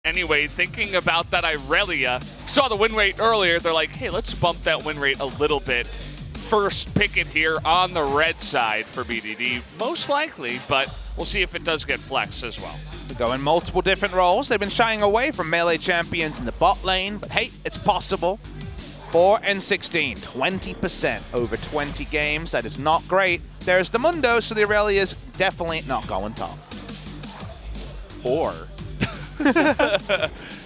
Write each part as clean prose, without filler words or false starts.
anyway, thinking about that Irelia, saw the win rate earlier. They're like, hey, let's bump that win rate a little bit. First pick it here on the red side for BDD, most likely, but we'll see if it does get flexed as well. They go in multiple different roles. They've been shying away from melee champions in the bot lane, but hey, it's possible. 4 and 16, 20% over 20 games. That is not great. There's the Mundo, so the Aurelia's definitely not going top. Or,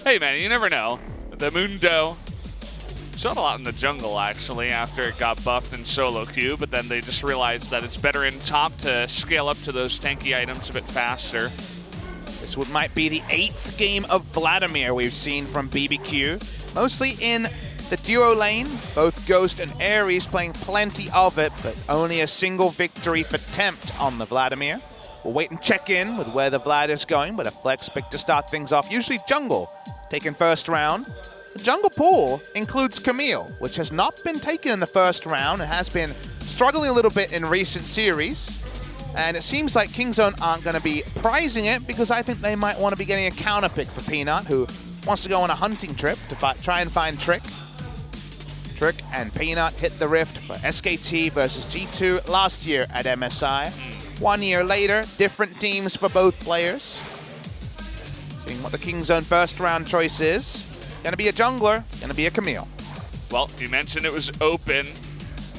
hey man, you never know. The Mundo showed a lot in the jungle, actually, after it got buffed in solo queue, but then they just realized that it's better in top to scale up to those tanky items a bit faster. This might be the 8th game of Vladimir we've seen from BBQ, mostly in the duo lane, both Ghost and Ares playing plenty of it, but only a single victory for Tempt on the Vladimir. We'll wait and check in with where the Vlad is going, but a flex pick to start things off. Usually jungle, taken first round. The jungle pool includes Camille, which has not been taken in the first round and has been struggling a little bit in recent series. And it seems like Kingzone aren't going to be prizing it because I think they might want to be getting a counter pick for Peanut, who wants to go on a hunting trip to try and find Trick. Trick and Peanut hit the rift for SKT versus G2 last year at MSI. 1 year later, different teams for both players. Seeing what the Kingzone first round choice is. Gonna be a jungler, gonna be a Camille. Well, you mentioned it was open.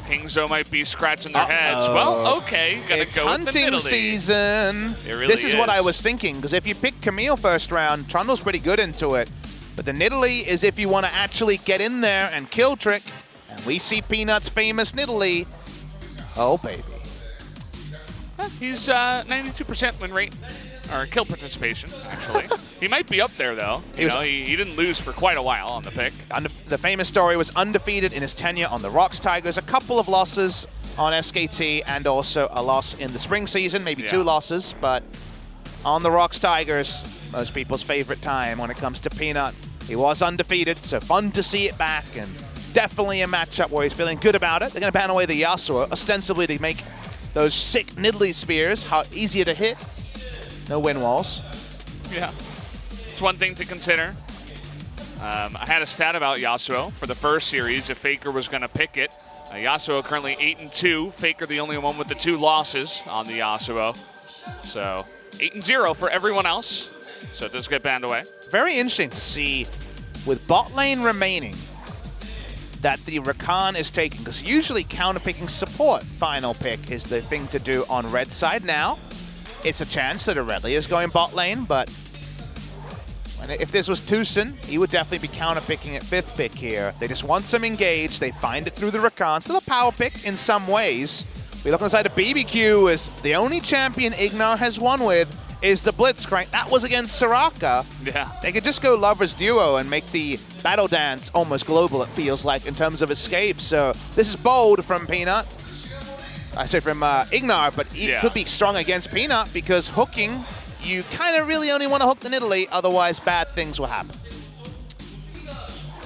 Kingzone might be scratching their heads. Well, okay, gonna it's go with the hunting Nidalee. season. It really this is what I was thinking, because if you pick Camille first round, Trundle's pretty good into it. But the Nidalee is if you want to actually get in there and kill Trick. And we see Peanut's famous Nidalee. Oh, baby. He's 92% win rate, or kill participation, actually. He might be up there, though. He didn't lose for quite a while on the pick. The famous story was undefeated in his tenure on the Rocks Tigers. A couple of losses on SKT and also a loss in the spring season, maybe 2 losses. But on the Rocks Tigers, most people's favorite time when it comes to Peanut. He was undefeated, so fun to see it back, and definitely a matchup where he's feeling good about it. They're going to ban away the Yasuo, ostensibly to make those sick Nidalee spears easier to hit. No win walls. Yeah, it's one thing to consider. I had a stat about Yasuo for the first series if Faker was going to pick it. Yasuo currently 8-2. Faker the only one with the 2 losses on the Yasuo. So 8-0 for everyone else. So it does get banned away. Very interesting to see with bot lane remaining that the Rakan is taken, because usually counter-picking support final pick is the thing to do on red side. Now, it's a chance that Aurelia is going bot lane, but if this was Tucson, he would definitely be counter-picking at 5th pick here. They just want some engage, they find it through the Rakan. Still a power pick in some ways. We look on the side of BBQ, as the only champion Ignar has won with is the Blitzcrank. That was against Soraka. Yeah. They could just go Lovers Duo and make the battle dance almost global, it feels like, in terms of escape. So this is bold from Peanut. I say from Ignar, but it could be strong against Peanut because hooking, you kind of really only want to hook the Nidalee, otherwise bad things will happen.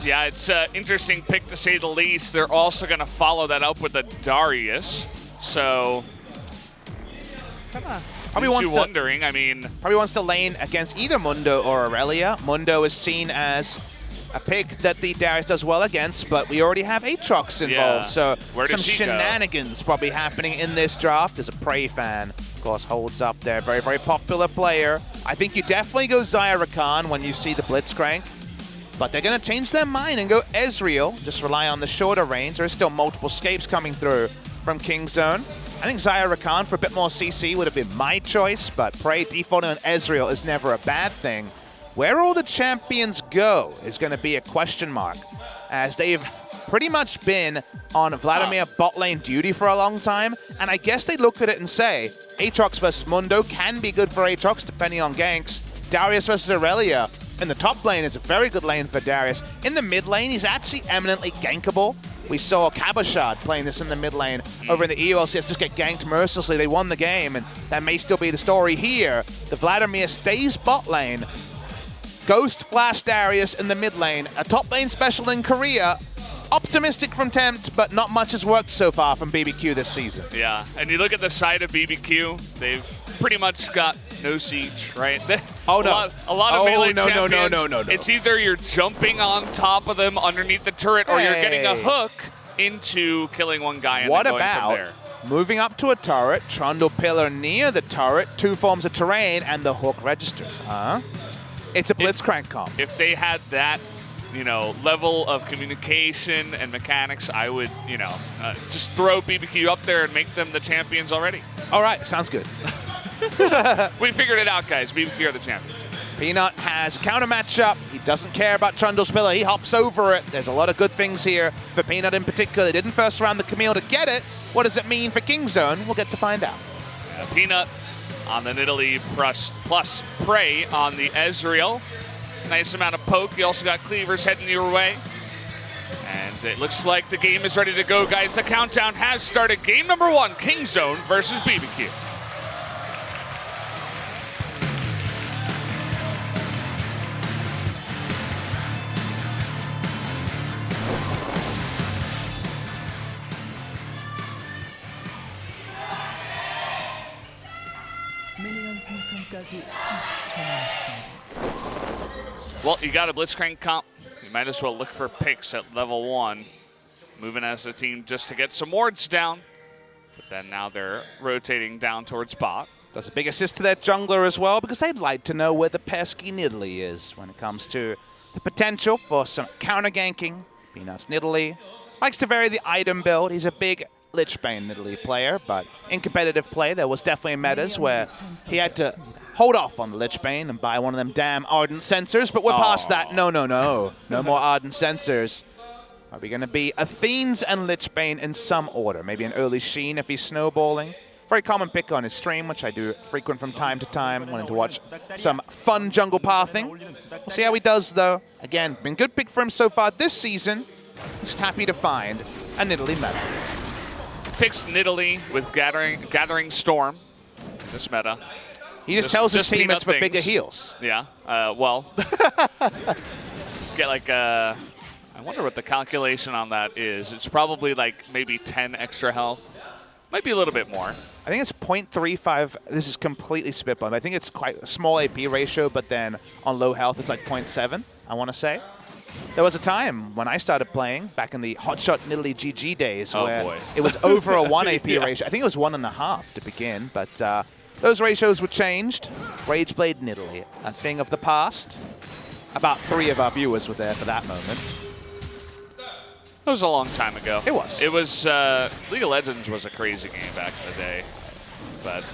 Yeah, it's an interesting pick to say the least. They're also going to follow that up with a Darius. So, probably wants to lane against either Mundo or Aurelia. Mundo is seen as a pick that the Darius does well against, but we already have Aatrox involved, so some shenanigans probably happening in this draft. As a Prey fan, of course, holds up there. Very, very popular player. I think you definitely go Xayah Rakan when you see the Blitzcrank, but they're going to change their mind and go Ezreal, just rely on the shorter range. There are still multiple scapes coming through from Kingzone. I think Xayah Rakan for a bit more CC would have been my choice, but Prey defaulting on Ezreal is never a bad thing. Where all the champions go is going to be a question mark, as they've pretty much been on Vladimir bot lane duty for a long time, and I guess they look at it and say, Aatrox versus Mundo can be good for Aatrox depending on ganks. Darius versus Aurelia in the top lane is a very good lane for Darius. In the mid lane, he's actually eminently gankable. We saw Cabochard playing this in the mid lane over in the EULCS, just get ganked mercilessly. They won the game, and that may still be the story here. The Vladimir stays bot lane. Ghost Flash Darius in the mid lane. A top lane special in Korea. Optimistic from Tempt, but not much has worked so far from BBQ this season. Yeah, and you look at the side of BBQ, they've pretty much got no siege, right? Oh, no. A lot of melee no, champions, no. it's either you're jumping on top of them underneath the turret, or you're getting a hook into killing one guy and then going from there. Moving up to a turret, trundle pillar near the turret, 2 forms of terrain, and the hook registers? It's a Blitzcrank comp. If they had that, level of communication and mechanics, I would, just throw BBQ up there and make them the champions already. All right, sounds good. We figured it out, guys. BBQ are the champions. Peanut has a counter matchup. He doesn't care about Trundle's pillar. He hops over it. There's a lot of good things here for Peanut in particular. They didn't first round the Camille to get it. What does it mean for Kingzone? We'll get to find out. Peanut on the Nidalee plus Prey on the Ezreal. It's a nice amount of poke. You also got cleavers heading your way. And it looks like the game is ready to go, guys. The countdown has started. Game number 1, Kingzone versus BBQ. Well, you got a Blitzcrank comp. You might as well look for picks at level 1. Moving as a team just to get some wards down. But then now they're rotating down towards bot. Does a big assist to their jungler as well, because they'd like to know where the pesky Nidalee is when it comes to the potential for some counter ganking. Peanuts Nidalee likes to vary the item build. He's a big Lichbane Nidalee player, but in competitive play, there was definitely metas where he had to hold off on the Lichbane and buy one of them damn Ardent Sensors, but we're past that. No. No more Ardent Sensors. Are we going to be Athenes and Lichbane in some order? Maybe an early Sheen if he's snowballing. Very common pick on his stream, which I do frequent from time to time, wanting to watch some fun jungle pathing. We'll see how he does, though. Again, been good pick for him so far this season. Just happy to find a Nidalee meta. Picks Nidalee with Gathering Storm. This meta. He just tells his team it's for bigger heals. Yeah, well. Get like I wonder what the calculation on that is. It's probably like maybe 10 extra health. Might be a little bit more. I think it's 0.35. This is completely spitball. I think it's quite a small AP ratio, but then on low health, it's like 0.7, I want to say. There was a time when I started playing, back in the Hotshot Nidalee GG days, where it was over a 1 AP ratio. I think it was 1.5 to begin, but those ratios were changed. Rageblade Nidalee, a thing of the past. About 3 of our viewers were there for that moment. It was a long time ago. It was. It was, League of Legends was a crazy game back in the day. But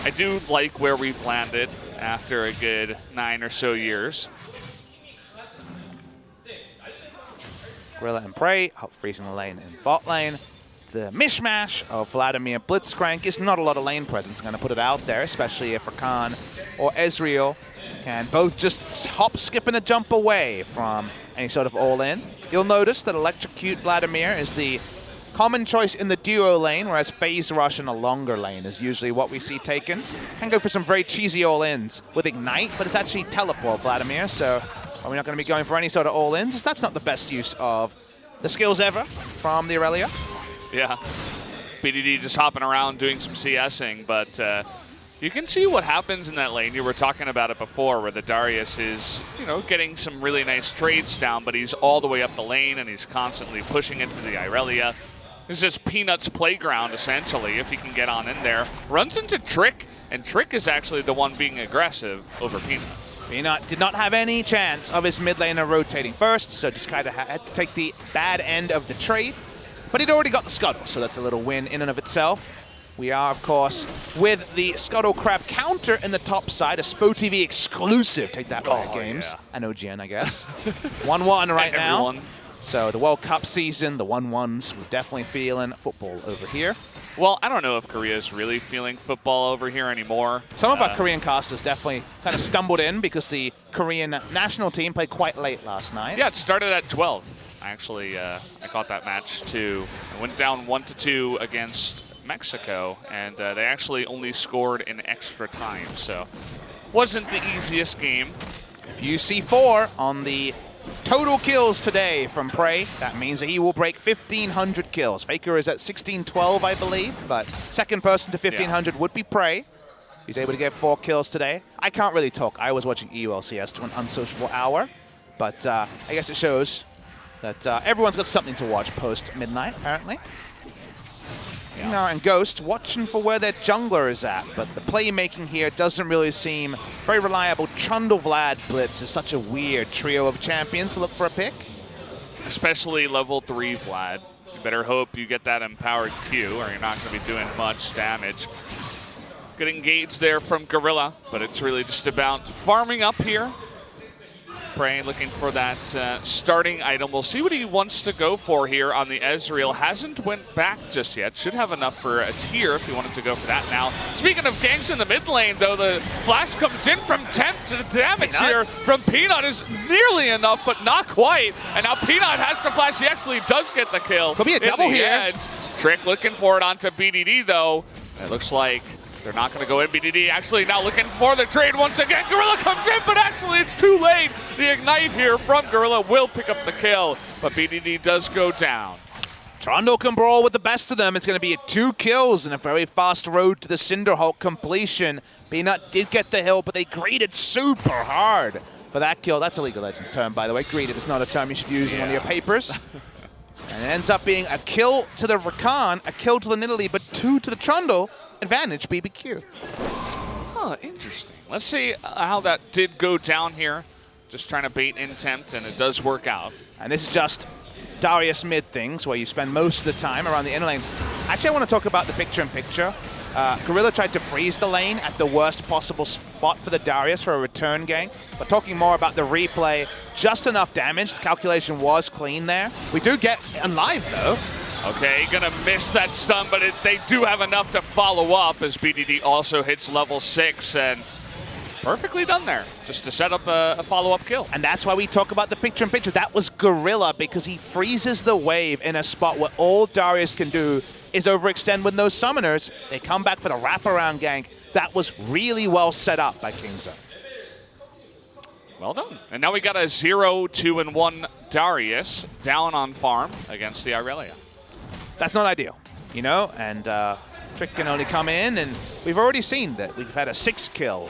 I do like where we've landed after a good 9 or so years. Gorilla and Prey, freezing the lane in bot lane. The mishmash of Vladimir Blitzcrank is not a lot of lane presence. I'm going to put it out there, especially if Rakan or Ezreal can both just hop, skip, and a jump away from any sort of all-in. You'll notice that Electrocute Vladimir is the common choice in the duo lane, whereas Phase Rush in a longer lane is usually what we see taken. Can go for some very cheesy all-ins with Ignite, but it's actually Teleport Vladimir, so we're not going to be going for any sort of all-ins. That's not the best use of the skills ever from the Aurelia. Yeah, BDD just hopping around doing some CSing, but you can see what happens in that lane. You were talking about it before, where the Darius is, getting some really nice trades down, but he's all the way up the lane and he's constantly pushing into the Aurelia. This is Peanut's playground, essentially, if he can get on in there. Runs into Trick, and Trick is actually the one being aggressive over Peanut. Peanut did not have any chance of his mid laner rotating first, so just kind of had to take the bad end of the trade. But he'd already got the Scuttle, so that's a little win in and of itself. We are, of course, with the Scuttle Crab counter in the top side, a SpoTV exclusive. Take that, Riot Games. Yeah. And OGN, I guess. 1-1 right now. Everyone. So the World Cup season, the 1-1s, we're definitely feeling football over here. Well, I don't know if Korea's really feeling football over here anymore. Some of our Korean casters definitely kind of stumbled in because the Korean national team played quite late last night. Yeah, it started at 12. Actually, I caught that match too. I went down 1-2 against Mexico, and they actually only scored in extra time, so wasn't the easiest game. If you see 4 on the total kills today from Prey, that means that he will break 1,500 kills. Faker is at 1612, I believe, but second person to 1,500 would be Prey. He's able to get 4 kills today. I can't really talk. I was watching EULCS to an unsociable hour, but I guess it shows that everyone's got something to watch post-midnight, apparently. Yeah. And Ghost watching for where their jungler is at, but the playmaking here doesn't really seem very reliable. Trundle Vlad Blitz is such a weird trio of champions to look for a pick. Especially level 3 Vlad. You better hope you get that empowered Q or you're not going to be doing much damage. Good engage there from Gorilla, but it's really just about farming up here. Prey looking for that starting item. We'll see what he wants to go for here on the Ezreal. Hasn't went back just yet. Should have enough for a tier if he wanted to go for that now. Speaking of ganks in the mid lane, though, the flash comes in from Temp to the damage here from Peanut is nearly enough, but not quite. And now Peanut has to flash. He actually does get the kill. Could be a double here. End. Trick looking for it onto BDD, though. It looks like they're not going to go in. BDD actually now looking for the trade once again. Gorilla comes in, but actually it's too late. The ignite here from Gorilla will pick up the kill, but BDD does go down. Trundle can brawl with the best of them. It's going to be 2 kills and a very fast road to the Cinderhulk completion. Peanut did get the hill, but they greeted super hard for that kill. That's a League of Legends term, by the way. Greeted is not a term you should use in one of your papers. And it ends up being a kill to the Rakan, a kill to the Nidalee, but 2 to the Trundle. Advantage BBQ. Huh, interesting. Let's see how that did go down here. Just trying to bait in Tempt, and it does work out. And this is just Darius mid things, where you spend most of the time around the inner lane. Actually, I want to talk about the picture-in-picture. Gorilla tried to freeze the lane at the worst possible spot for the Darius for a return gank. But talking more about the replay, just enough damage. The calculation was clean there. We do get Unlive, though. Okay, gonna miss that stun, but they do have enough to follow up as BDD also hits level 6, and perfectly done there, just to set up a follow-up kill. And that's why we talk about the picture-in-picture. That was Gorilla, because he freezes the wave in a spot where all Darius can do is overextend with those summoners. They come back for the wraparound gank. That was really well set up by Kingzone. Well done. And now we got a 0-2-1 Darius down on farm against the Irelia. That's not ideal, you know, and Trick can only come in, and we've already seen that we've had a 6-kill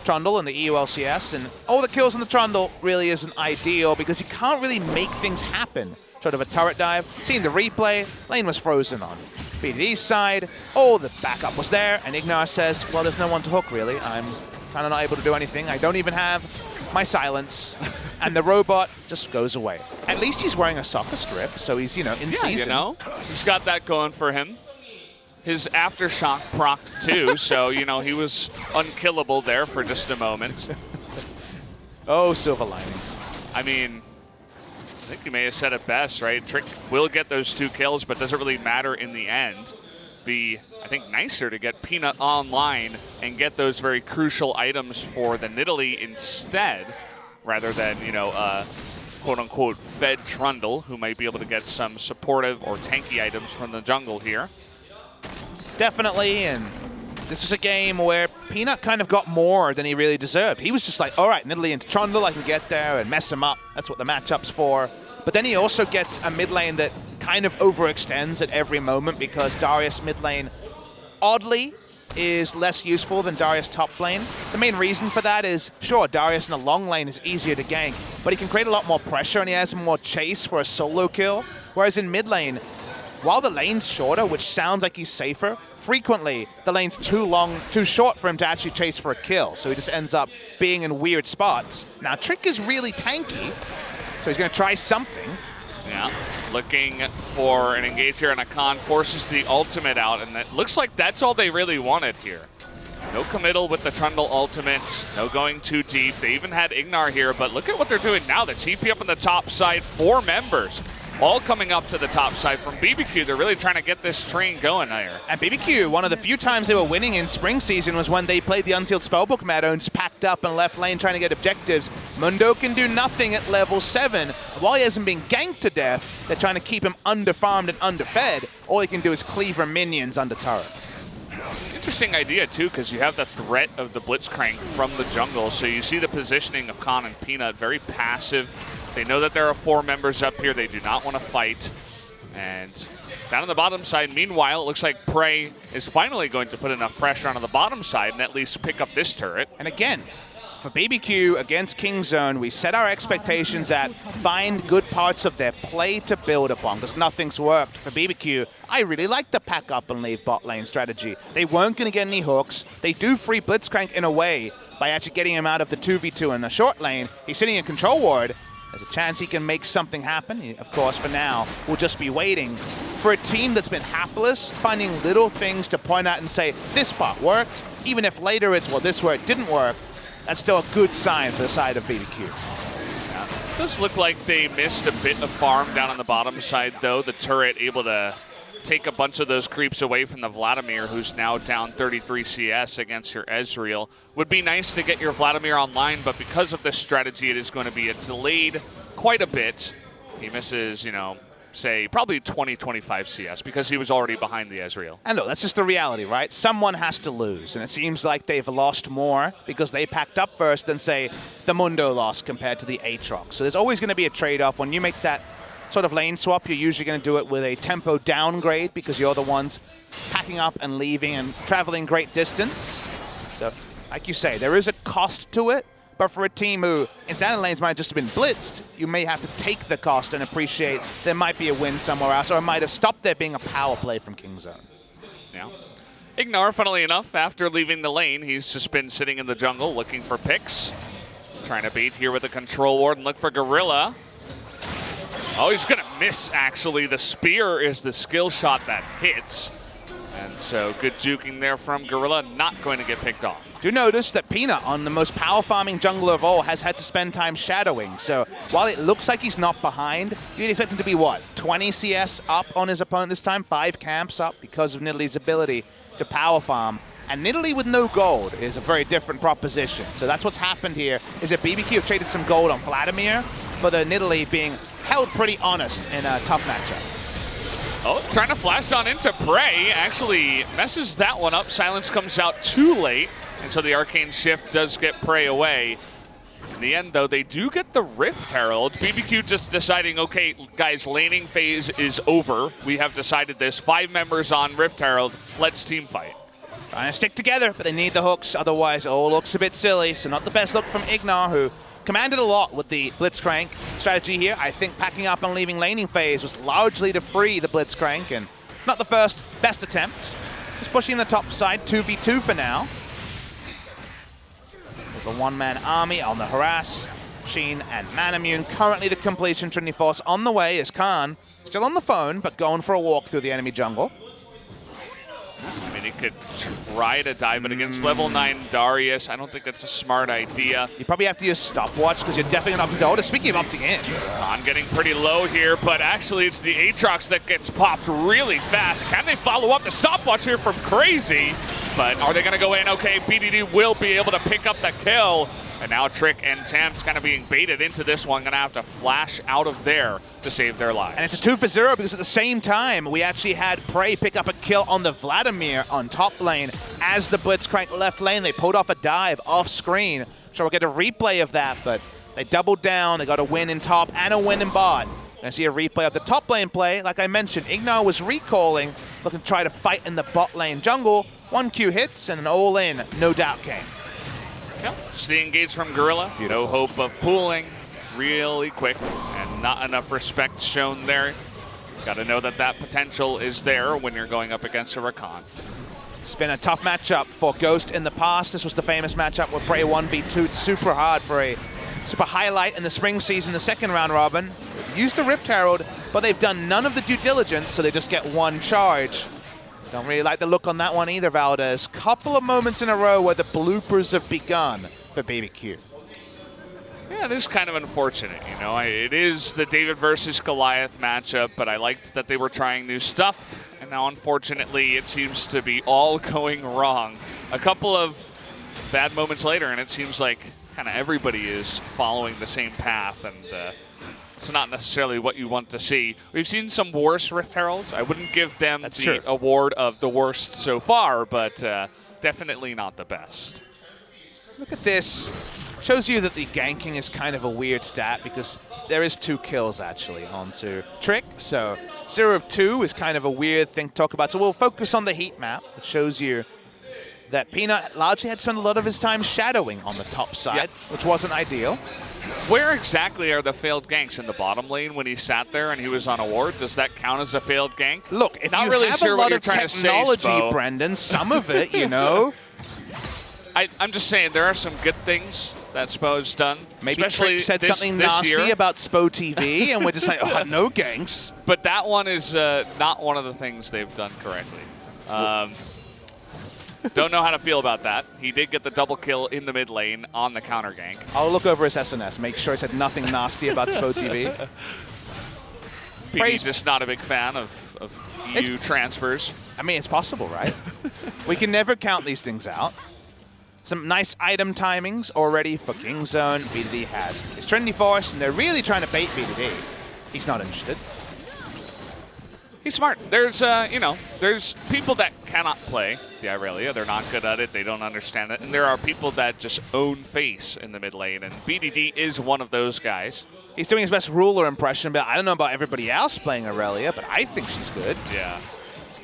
Trundle in the EULCS, and all the kills on the Trundle really isn't ideal because he can't really make things happen. Sort of a turret dive, seeing the replay, lane was frozen on BDD's side, the backup was there, and Ignar says, well, there's no one to hook really, I'm kind of not able to do anything, I don't even have my silence. And the robot just goes away. At least he's wearing a soccer strip, so he's, in season. You know, he's got that going for him. His Aftershock procced too, so, he was unkillable there for just a moment. Oh, silver linings. I mean, I think you may have said it best, right? Trick will get those 2 kills, but doesn't really matter in the end. Be, I think, nicer to get Peanut online and get those very crucial items for the Nidalee instead, rather than, quote-unquote fed Trundle, who might be able to get some supportive or tanky items from the jungle here. Definitely, and this was a game where Peanut kind of got more than he really deserved. He was just like, all right, Nidalee into Trundle, I can get there and mess him up. That's what the matchup's for. But then he also gets a mid lane that kind of overextends at every moment because Darius mid lane, oddly, is less useful than Darius top lane. The main reason for that is, sure, Darius in the long lane is easier to gank, but he can create a lot more pressure and he has more chase for a solo kill. Whereas in mid lane, while the lane's shorter, which sounds like he's safer, frequently the lane's too short for him to actually chase for a kill. So he just ends up being in weird spots. Now, Trick is really tanky, so he's going to try something. Yeah, looking for an engage here, and Akan forces the ultimate out, and it looks like that's all they really wanted here. No committal with the Trundle ultimate, no going too deep. They even had Ignar here, but look at what they're doing now. The TP up on the top side, 4 members, all coming up to the top side from BBQ. They're really trying to get this train going here. And BBQ, one of the few times they were winning in spring season was when they played the Unsealed Spellbook meta and just packed up and left lane trying to get objectives. Mundo can do nothing at level 7. While he hasn't been ganked to death, they're trying to keep him underfarmed and underfed. All he can do is cleaver minions under turret. It's an interesting idea, too, because you have the threat of the Blitzcrank from the jungle. So you see the positioning of Khan and Peanut, very passive. They know that there are 4 members up here. They do not want to fight. And Down on the bottom side, meanwhile, it looks like Prey is finally going to put enough pressure onto the bottom side and at least pick up this turret. And again, for BBQ against Kingzone, we set our expectations at find good parts of their play to build upon, because nothing's worked. For BBQ, I really like the pack up and leave bot lane strategy. They weren't going to get any hooks. They do free Blitzcrank in a way by actually getting him out of the 2v2 in the short lane. He's sitting in control ward. There's a chance he can make something happen. Of course, for now, we'll just be waiting for a team that's been hapless, finding little things to point out and say, this part worked. Even if later it's, well, this where it didn't work, that's still a good sign for the side of BBQ. Yeah. It does look like they missed a bit of farm down on the bottom side, though. The turret able to take a bunch of those creeps away from the Vladimir, who's now down 33 CS against your Ezreal. Would be nice to get your Vladimir online, but because of this strategy, it is going to be delayed quite a bit. He misses, you know, say probably 20-25 CS because he was already behind the Ezreal. And look, that's just the reality, right? Someone has to lose, and it seems like they've lost more because they packed up first than, say, the Mundo lost compared to the Aatrox. So there's always going to be a trade-off. When you make that sort of lane swap, you're usually going to do it with a tempo downgrade because you're the ones packing up and leaving and traveling great distance. So, like you say, there is a cost to it. But for a team who, in standard lanes, might have just been blitzed, you may have to take the cost and appreciate there might be a win somewhere else, or it might have stopped there being a power play from Kingzone. Yeah. Ignar, funnily enough, after leaving the lane, he's just been sitting in the jungle looking for picks. Trying to bait here with a control ward and look for Gorilla. Oh, he's going to miss, actually. The spear is the skill shot that hits. And so good juking there from Gorilla, not going to get picked off. Do notice that Peanut, on the most power farming jungler of all, has had to spend time shadowing. So while it looks like he's not behind, you'd expect him to be, what, 20 CS up on his opponent this time? 5 camps up because of Nidalee's ability to power farm. And Nidalee with no gold is a very different proposition. So that's what's happened here, is that BBQ have traded some gold on Vladimir, but the Nidalee being held pretty honest in a tough matchup. Oh, trying to flash on into Prey. Actually messes that one up. Silence comes out too late. And so the Arcane Shift does get Prey away. In the end, though, they do get the Rift Herald. BBQ just deciding, okay, guys, laning phase is over. We have decided this. 5 members on Rift Herald. Let's team fight. Trying to stick together, but they need the hooks. Otherwise, it all looks a bit silly. So not the best look from Ignar, who commanded a lot with the Blitzcrank strategy here. I think packing up and leaving laning phase was largely to free the Blitzcrank, and not the best attempt. Just pushing the top side, 2v2 for now. With a one-man army on the harass. Sheen and Manamune currently the completion. Trinity Force on the way is Khan. Still on the phone, but going for a walk through the enemy jungle. I mean, he could try to die, but against level 9 Darius, I don't think that's a smart idea. You probably have to use stopwatch because you're definitely going to opt out. Speaking of opting in. Khan getting pretty low here, but actually it's the Aatrox that gets popped really fast. Can they follow up the stopwatch here from Crazy? But are they going to go in? Okay, BDD will be able to pick up the kill. And now Trick and Tams kind of being baited into this one, going to have to flash out of there to save their lives. And it's a 2 for 0 because at the same time, we actually had Prey pick up a kill on the Vladimir on top lane as the Blitzcrank left lane. They pulled off a dive off screen. So we'll get a replay of that, but they doubled down. They got a win in top and a win in bot. And I see a replay of the top lane play. Like I mentioned, Ignar was recalling, looking to try to fight in the bot lane jungle. 1Q hits and an all-in, no doubt came. Yep. See engage from Gorilla. No hope of pooling. Really quick and not enough respect shown there. Got to know that that potential is there when you're going up against a Rakan. It's been a tough matchup for Ghost in the past. This was the famous matchup where Prey 1v2'd super hard for a super highlight in the spring season, the second round robin. Used the Rift Herald, but they've done none of the due diligence, so they just get one charge. Don't really like the look on that one either, Valdez. Couple of moments in a row where the bloopers have begun for BBQ. Yeah, it is kind of unfortunate, you know. It is the David versus Goliath matchup, but I liked that they were trying new stuff, and now unfortunately it seems to be all going wrong. A couple of bad moments later, and it seems like kind of everybody is following the same path, and it's not necessarily what you want to see. We've seen some worse Rift Heralds. I wouldn't give them the award of the worst so far, but definitely not the best. Look at this. Shows you that the ganking is kind of a weird stat because there is 2 kills actually onto Trick. So 0 of 2 is kind of a weird thing to talk about. So we'll focus on the heat map, which shows you that Peanut largely had to spend a lot of his time shadowing on the top side, which wasn't ideal. Where exactly are the failed ganks? In the bottom lane when he sat there and he was on a ward? Does that count as a failed gank? Look, if Not you really have sure a lot what of you're trying technology, to say, Spo. Brendan, some of it, you know. I'm just saying there are some good things that Spo's done. Maybe especially Trick said something this nasty year. about Spo TV, and we're just like, oh, no ganks. But that one is not one of the things they've done correctly. Don't know how to feel about that. He did get the double kill in the mid lane on the counter gank. I'll look over his SNS, make sure I said nothing nasty about Spo TV. PD's just not a big fan of EU transfers. I mean, it's possible, right? We can never count these things out. Some nice item timings already for Kingzone. BDD has his Trinity Force, and they're really trying to bait BDD. He's not interested. He's smart. There's, there's people that cannot play the Irelia. They're not good at it. They don't understand it. And there are people that just own face in the mid lane, and BDD is one of those guys. He's doing his best ruler impression, but I don't know about everybody else playing Irelia, but I think she's good. Yeah.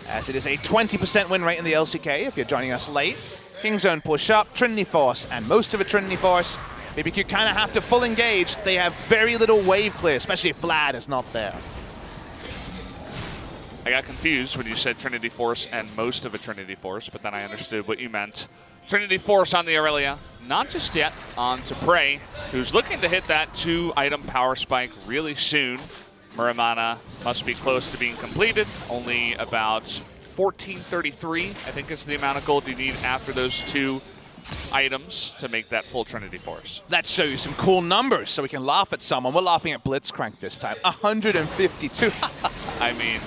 As it is a 20% win rate in the LCK if you're joining us late. Kingzone push up, Trinity Force, and most of a Trinity Force. BBQ kind of have to full engage. They have very little wave clear, especially if Vlad is not there. I got confused when you said Trinity Force and most of a Trinity Force, but then I understood what you meant. Trinity Force on the Irelia, not just yet, on to Prey, who's looking to hit that 2-item power spike really soon. Muramana must be close to being completed, only about 1433, I think is the amount of gold you need after those 2 items to make that full Trinity Force. Let's show you some cool numbers so we can laugh at someone. We're laughing at Blitzcrank this time. 152. I mean,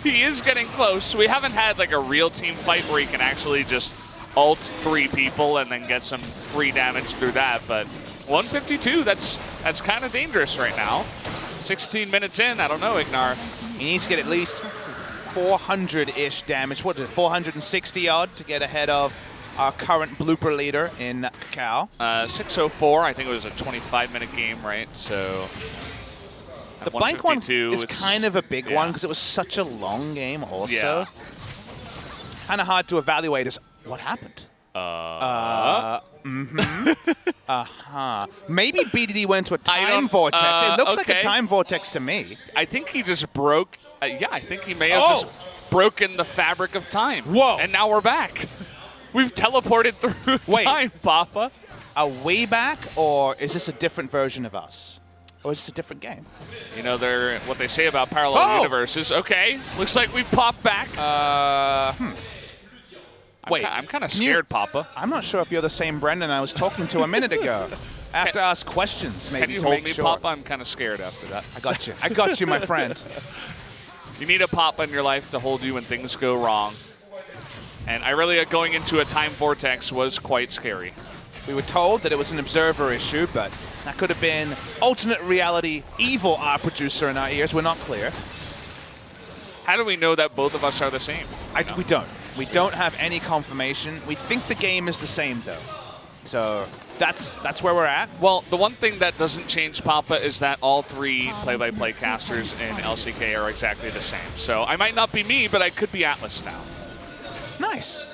he is getting close. We haven't had like a real team fight where he can actually just ult 3 people and then get some free damage through that, but 152, that's kind of dangerous right now. 16 minutes in, I don't know, Ignar. He needs to get at least 400-ish damage. What is it, 460 odd to get ahead of our current blooper leader in Kakao. 6:04, I think it was a 25-minute game, right? So the blank one is it's kind of a big one because it was such a long game also. Yeah. Kind of hard to evaluate as what happened. Maybe BDD went to a time vortex. It looks like a time vortex to me. I think he just broke. I think he may have just broken the fabric of time. Whoa. And now we're back. We've teleported through time, Papa. Are we back, or is this a different version of us? Or is this a different game? You know, what they say about parallel universes. Okay, looks like we've popped back. Wait, I'm kind of scared, Papa. I'm not sure if you're the same Brendan I was talking to a minute ago. I have to ask questions, maybe, can you to hold make me, sure. Papa? I'm kind of scared after that. I got you. I got you, my friend. You need a Papa in your life to hold you when things go wrong. And Irelia going into a time vortex was quite scary. We were told that it was an observer issue, but that could have been alternate reality evil art producer in our ears. We're not clear. How do we know that both of us are the same? We don't. We don't have any confirmation. We think the game is the same, though. So that's where we're at. Well, the one thing that doesn't change, Papa, is that all 3 play-by-play casters in LCK are exactly the same. So I might not be me, but I could be Atlas now. Nice.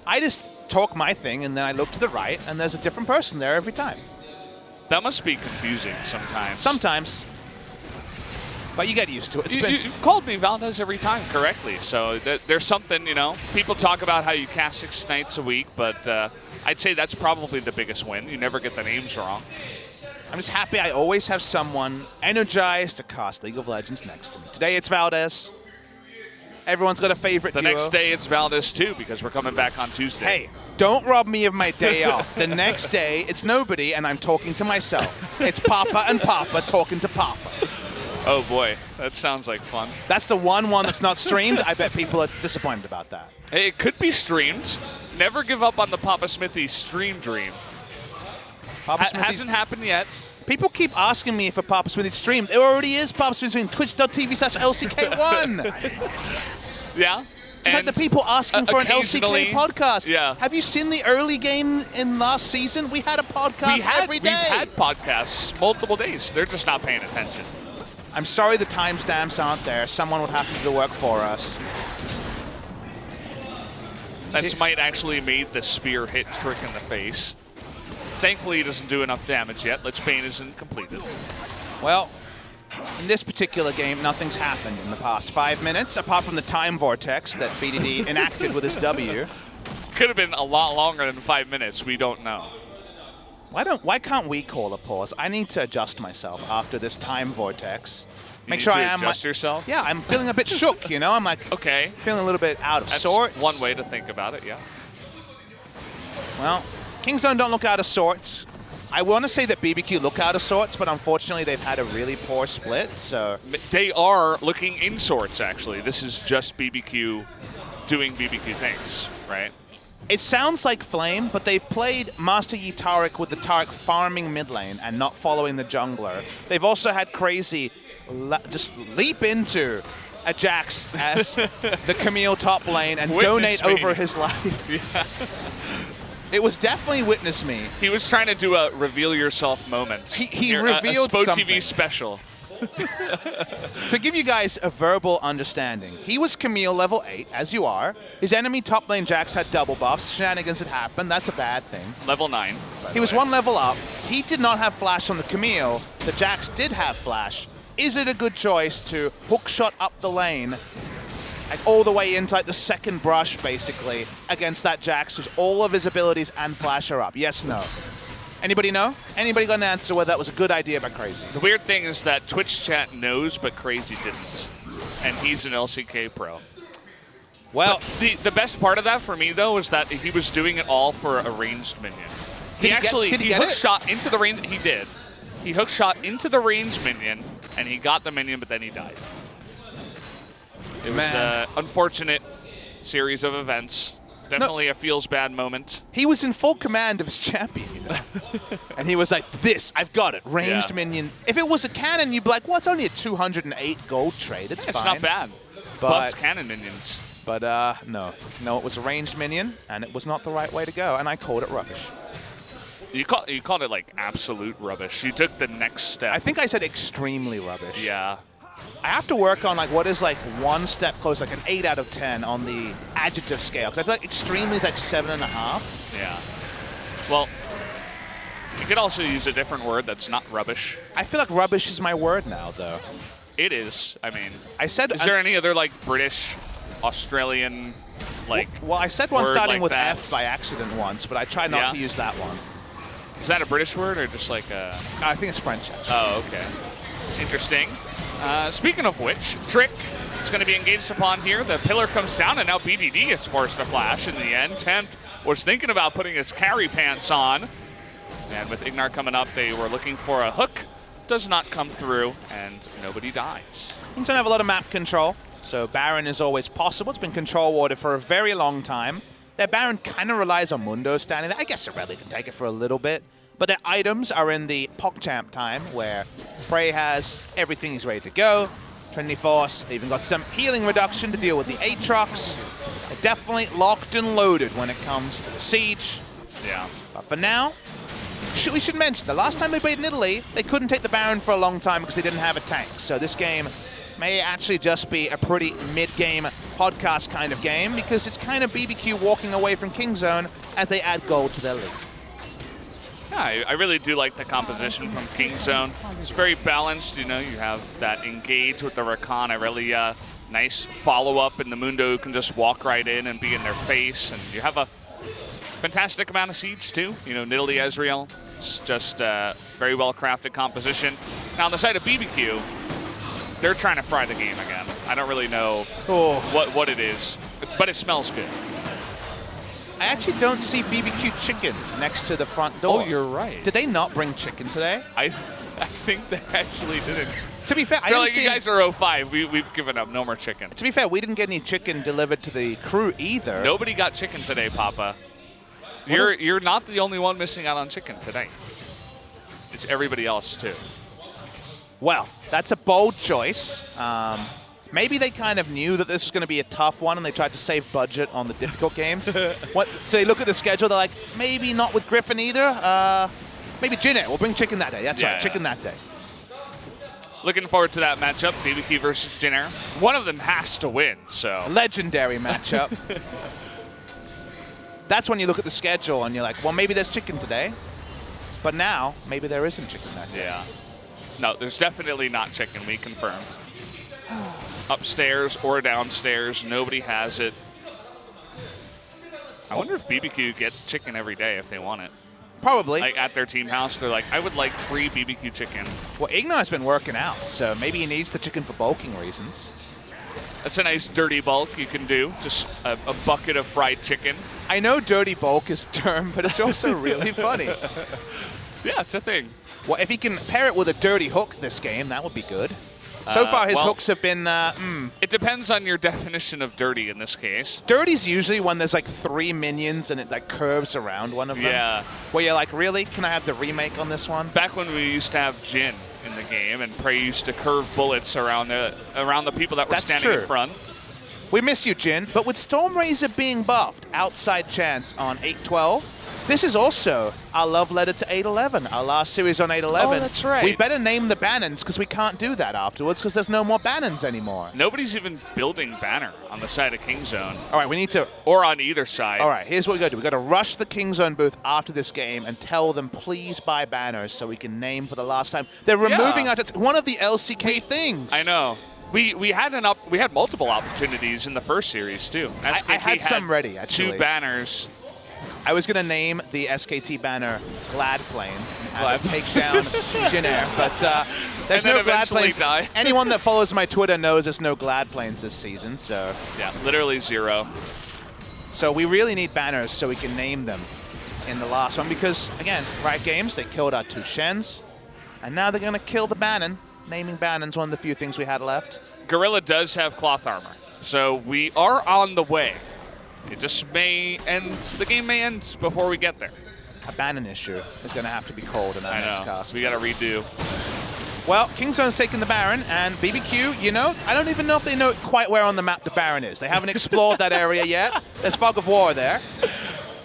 I just talk my thing, and then I look to the right, and there's a different person there every time. That must be confusing sometimes. Sometimes. But you get used to it. You've called me Valdez every time correctly, so there's something, you know. People talk about how you cast 6 nights a week, but I'd say that's probably the biggest win. You never get the names wrong. I'm just happy I always have someone energized to cast League of Legends next to me. Today it's Valdez. Everyone's got a favorite duo. The next day it's Valdez too, because we're coming back on Tuesday. Hey, don't rob me of my day off. The next day it's nobody, and I'm talking to myself. It's Papa and Papa talking to Papa. Oh boy, that sounds like fun. That's the one that's not streamed. I bet people are disappointed about that. Hey, it could be streamed. Never give up on the Papa Smithy stream dream. Hasn't happened yet. People keep asking me if a Papa Smithy stream. There already is Papa Smithy stream. Twitch.tv/LCK1. Yeah. It's like the people asking for an LCK podcast. Yeah. Have you seen the early game in last season? We had a podcast every day. We've had podcasts multiple days. They're just not paying attention. I'm sorry the timestamps aren't there. Someone would have to do the work for us. That might actually made the spear hit Trick in the face. Thankfully, he doesn't do enough damage yet. Let's Bane isn't completed. Well, in this particular game, nothing's happened in the past 5 minutes, apart from the time vortex that BDD enacted with his W. Could have been a lot longer than 5 minutes. We don't know. Why can't we call a pause? I need to adjust myself after this time vortex. Make sure I am adjust yourself. Yeah, I'm feeling a bit shook. You know, I'm like okay, feeling a little bit out of sorts. That's one way to think about it. Yeah. Well, Kingzone don't look out of sorts. I want to say that BBQ look out of sorts, but unfortunately they've had a really poor split. So they are looking in sorts. Actually, this is just BBQ doing BBQ things, right? It sounds like Flame, but they've played Master Yi Taric with the Taric farming mid lane and not following the jungler. They've also had Crazy just leap into a Jax as the Camille top lane and donate over his life. Yeah. It was definitely Witness Me. He was trying to do a reveal yourself moment. He revealed a something. TV special. To give you guys a verbal understanding, he was Camille level 8, as you are. His enemy top lane Jax had double buffs. Shenanigans had happened. That's a bad thing. Level 9. He was 1 level up. He did not have flash on the Camille. The Jax did have flash. Is it a good choice to hook shot up the lane, like all the way into like the second brush, basically, against that Jax, whose all of his abilities and flash are up? Yes, no. Anybody know? Anybody got an answer whether that was a good idea by Crazy? The weird thing is that Twitch chat knows, but Crazy didn't. And he's an LCK pro. Well, the best part of that for me, though, is that he was doing it all for a ranged minion. He hook shot into the range. He did. He hook shot into the ranged minion, and he got the minion, but then he died. It was an unfortunate series of events. Definitely a feels bad moment. He was in full command of his champion, you know? And he was like, I've got it, ranged minion. If it was a cannon, you'd be like, well, it's only a 208 gold trade, it's fine. It's not bad. Buffed cannon minions. But no, it was a ranged minion, and it was not the right way to go, and I called it rubbish. You called it like absolute rubbish. You took the next step. I think I said extremely rubbish. Yeah. I have to work on like what is like one step close, like an 8 out of 10 on the adjective scale. Because I feel like extremely is like 7.5. Yeah. Well, you could also use a different word that's not rubbish. I feel like rubbish is my word now, though. It is. I mean, is there any other like British, Australian, like? Well, I said one starting like with that. F by accident once, but I tried not to use that one. Is that a British word or just like a? I think it's French, actually. Oh, okay. Interesting. Speaking of which, Trick is going to be engaged upon here. The pillar comes down, and now BDD is forced to flash in the end. Tempt was thinking about putting his carry pants on. And with Ignar coming up, they were looking for a hook. Does not come through, and nobody dies. Kingzone don't have a lot of map control, so Baron is always possible. It's been control warded for a very long time. Their Baron kind of relies on Mundo standing there. I guess Irelia can take it for a little bit. But their items are in the PogChamp time, where Prey has everything he's ready to go. Trinity Force, they even got some healing reduction to deal with the Aatrox. They're definitely locked and loaded when it comes to the Siege. Yeah. But for now, we should mention, the last time they played in Italy, they couldn't take the Baron for a long time because they didn't have a tank. So this game may actually just be a pretty mid-game podcast kind of game, because it's kind of BBQ walking away from Kingzone as they add gold to their league. Yeah, I really do like the composition from Kingzone. It's very balanced. You know, you have that engage with the Rakan. Irelia, nice follow-up, and the Mundo who can just walk right in and be in their face. And you have a fantastic amount of siege, too. You know, Nidalee Ezreal. It's just a very well-crafted composition. Now, on the side of BBQ, they're trying to fry the game again. I don't really know what it is, but it smells good. I actually don't see BBQ chicken next to the front door. Oh, you're right. Did they not bring chicken today? I think they actually didn't. To be fair, I didn't see you guys are 05. We've given up. No more chicken. To be fair, we didn't get any chicken delivered to the crew either. Nobody got chicken today, Papa. You're not the only one missing out on chicken today. It's everybody else, too. Well, that's a bold choice. Maybe they kind of knew that this was going to be a tough one, and they tried to save budget on the difficult games. So they look at the schedule, they're like, maybe not with Griffin either. Maybe Jinnit. We'll bring chicken that day. That's right, chicken that day. looking forward to that matchup, BBQ versus Jin Air. One of them has to win, so. Legendary matchup. That's when you look at the schedule and you're like, well, maybe there's chicken today. But now, maybe there isn't chicken that day. Yeah. No, there's definitely not chicken, we confirmed. Upstairs or downstairs, nobody has it. I wonder if BBQ get chicken every day if they want it. Probably. Like at their team house, they're like, I would like free BBQ chicken. Well, Ignite's been working out, so maybe he needs the chicken for bulking reasons. That's a nice dirty bulk you can do, just a bucket of fried chicken. I know dirty bulk is a term, but it's also really funny. Yeah, it's a thing. Well, if he can pair it with a dirty hook this game, that would be good. So far, his hooks have been, It depends on your definition of dirty in this case. Dirty's usually when there's like 3 minions and it like curves around one of them. Yeah. Where you're like, really? Can I have the remake on this one? Back when we used to have Jin in the game and Prey used to curve bullets around the people that were standing in front. We miss you, Jin. But with Stormrazor being buffed, outside chance on 8-12, this is also our love letter to 8-11, our last series on 8-11. Oh, that's right. We better name the bannons because we can't do that afterwards because there's no more bannons anymore. Nobody's even building banner on the side of Kingzone. All right, we need to... Or on either side. All right, here's what we got to do. We got to rush the Kingzone booth after this game and tell them, please buy banners so we can name for the last time. They're removing one of the LCK things. I know. We had multiple opportunities in the first series too. SKT I had some ready, actually. 2 banners. I was going to name the SKT banner Glad Plane and take down Jin Air, but there's no Glad Planes. Die. Anyone that follows my Twitter knows there's no Glad Planes this season, so... Yeah, literally 0. So we really need banners so we can name them in the last one because, again, Riot Games, they killed our 2 Shens, and now they're going to kill the Bannon. Naming Bannon's one of the few things we had left. Gorilla does have cloth armor, so we are on the way. It just may end, the game may end before we get there. A Bannon issue is going to have to be called in our next cast. We got to redo. Well, Kingzone's taking the Baron, and BBQ, you know, I don't even know if they know quite where on the map the Baron is. They haven't explored that area yet. There's Fog of War there.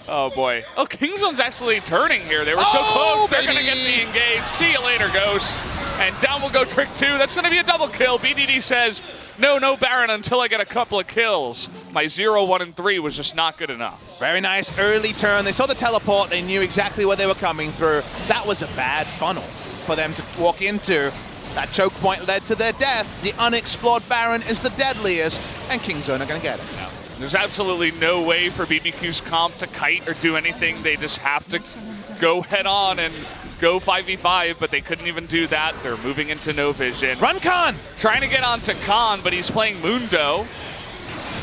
Oh, boy. Oh, Kingzone's actually turning here. They were so close. They're going to get the engage. See you later, Ghost. And down will go Trick 2. That's going to be a double kill. BDD says, no Baron until I get a couple of kills. My 0, 1, and 3 was just not good enough. Very nice early turn. They saw the teleport. They knew exactly where they were coming through. That was a bad funnel for them to walk into. That choke point led to their death. The unexplored Baron is the deadliest, and Kingzone are going to get it. No. There's absolutely no way for BBQ's comp to kite or do anything. They just have to go head on and go 5v5, but they couldn't even do that. They're moving into no vision. Run Khan! Trying to get onto Khan, but he's playing Mundo.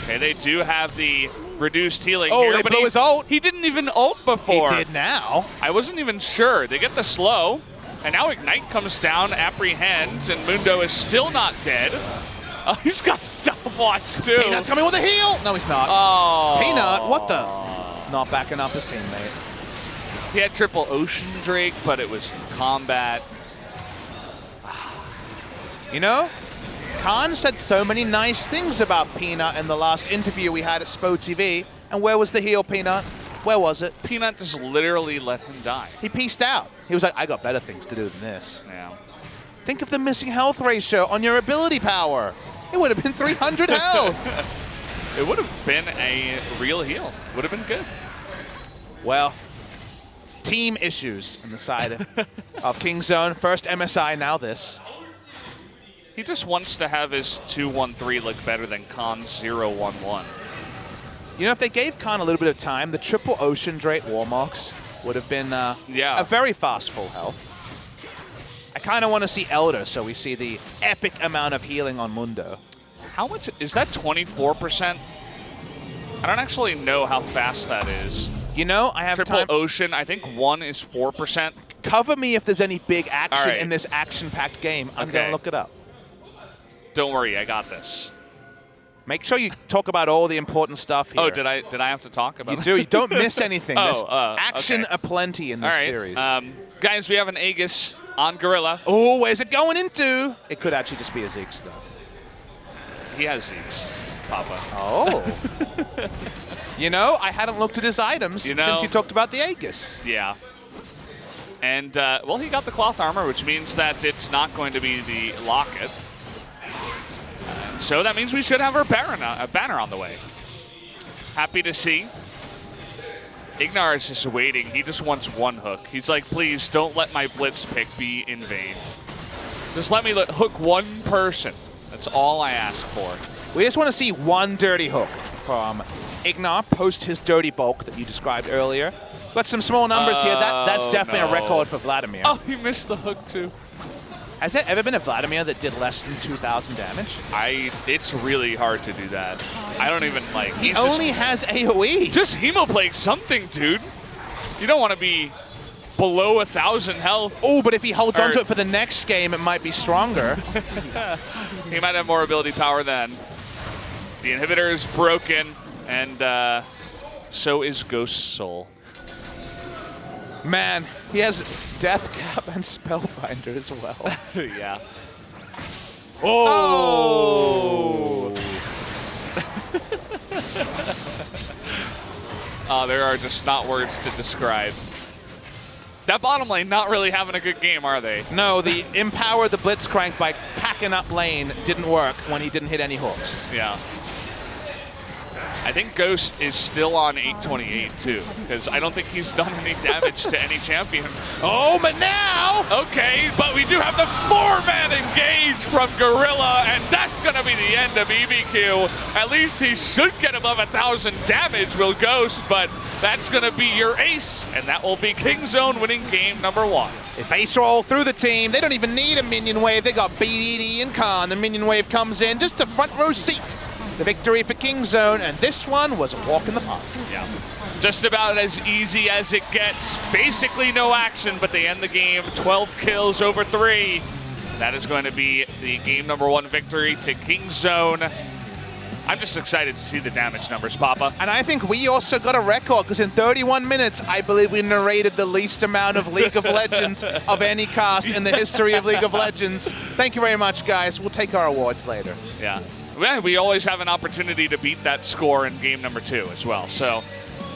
Okay, they do have the reduced healing here. They blew his ult. He didn't even ult before. He did now. I wasn't even sure. They get the slow, and now Ignite comes down, apprehends, and Mundo is still not dead. Oh, he's got stopwatch too. Peanut's coming with a heal. No, he's not. Oh. Peanut, what the? Not backing up his teammate. He had triple Ocean Drake, but it was combat. You know, Khan said so many nice things about Peanut in the last interview we had at Spo TV. And where was the heal, Peanut? Where was it? Peanut just literally let him die. He pieced out. He was like, I got better things to do than this. Yeah. Think of the missing health ratio on your ability power. It would have been 300 health. It would have been a real heal. Would have been good. Well, team issues on the side of Kingzone. First MSI, now this. He just wants to have his 2-1-3 look better than Khan's 0-1-1. You know, if they gave Khan a little bit of time, the triple Ocean Drake Warmox would have been a very fast full health. I kind of want to see Elder, so we see the epic amount of healing on Mundo. How much is that? 24%? I don't actually know how fast that is. You know, I have triple Ocean. I think 1 is 4%. Cover me if there's any big action in this action-packed game. I'm going to look it up. Don't worry, I got this. Make sure you talk about all the important stuff here. Oh, did I have to talk about? You do. You don't miss anything. There's action okay. aplenty in this series. Guys, we have an Aegis on Gorilla. Oh, where's it going into? It could actually just be a Zeke's, though. He has Zeke's, Papa. Oh. You know, I hadn't looked at his items since you talked about the Aegis. Yeah. And, well, he got the cloth armor, which means that it's not going to be the locket. So that means we should have our banner on the way. Happy to see. Ignar is just waiting. He just wants one hook. He's like, please don't let my blitz pick be in vain. Just let me hook one person. That's all I ask for. We just want to see one dirty hook from Ignar post his dirty bulk that you described earlier. Got some small numbers here. That's definitely a record for Vladimir. Oh, he missed the hook too. Has there ever been a Vladimir that did less than 2,000 damage? It's really hard to do that. I don't even like. He only has AoE. Just Hemoplague something, dude. You don't want to be below 1,000 health. Oh, but if he holds onto it for the next game, it might be stronger. He might have more ability power then. The inhibitor is broken, and so is Ghost Soul. Man, he has Death Cap and Spellbinder as well. Yeah. Oh! Oh, there are just not words to describe. That bottom lane not really having a good game, are they? No, the empower the Blitzcrank by packing up lane didn't work when he didn't hit any hooks. Yeah. I think Ghost is still on 828 too, because I don't think he's done any damage to any champions. Oh, but now! Okay, but we do have the 4-man engage from Gorilla, and that's going to be the end of BBQ. At least he should get above 1,000 damage, will Ghost, but that's going to be your ace, and that will be Kingzone winning game number 1. If Ace roll through the team, they don't even need a minion wave. They got BDD and Khan. The minion wave comes in, just a front row seat. The victory for Kingzone, and this one was a walk in the park. Yeah. Just about as easy as it gets. Basically no action, but they end the game 12 kills over 3. That is going to be the game number 1 victory to Kingzone. I'm just excited to see the damage numbers, Papa. And I think we also got a record, because in 31 minutes, I believe we narrated the least amount of League of Legends of any cast in the history of League of Legends. Thank you very much, guys. We'll take our awards later. Yeah. We always have an opportunity to beat that score in game number 2 as well. So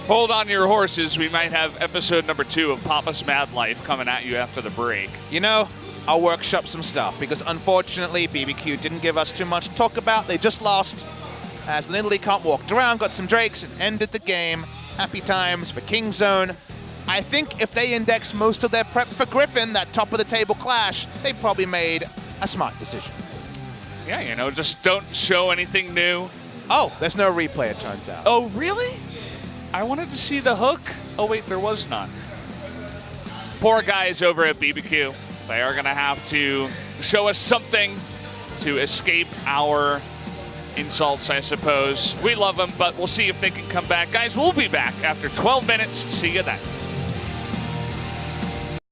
hold on to your horses. We might have episode number 2 of Papa's Mad Life coming at you after the break. You know, I'll workshop some stuff, because unfortunately BBQ didn't give us too much to talk about. They just lost as the Italy Comp walked around, got some Drakes, and ended the game. Happy times for Kingzone. I think if they indexed most of their prep for Griffin, that top of the table clash, they probably made a smart decision. Yeah, you know, just don't show anything new. Oh, there's no replay, it turns out. Oh, really? I wanted to see the hook. Oh, wait, there was none. Poor guys over at BBQ. They are going to have to show us something to escape our insults, I suppose. We love them, but we'll see if they can come back. Guys, we'll be back after 12 minutes. See you then.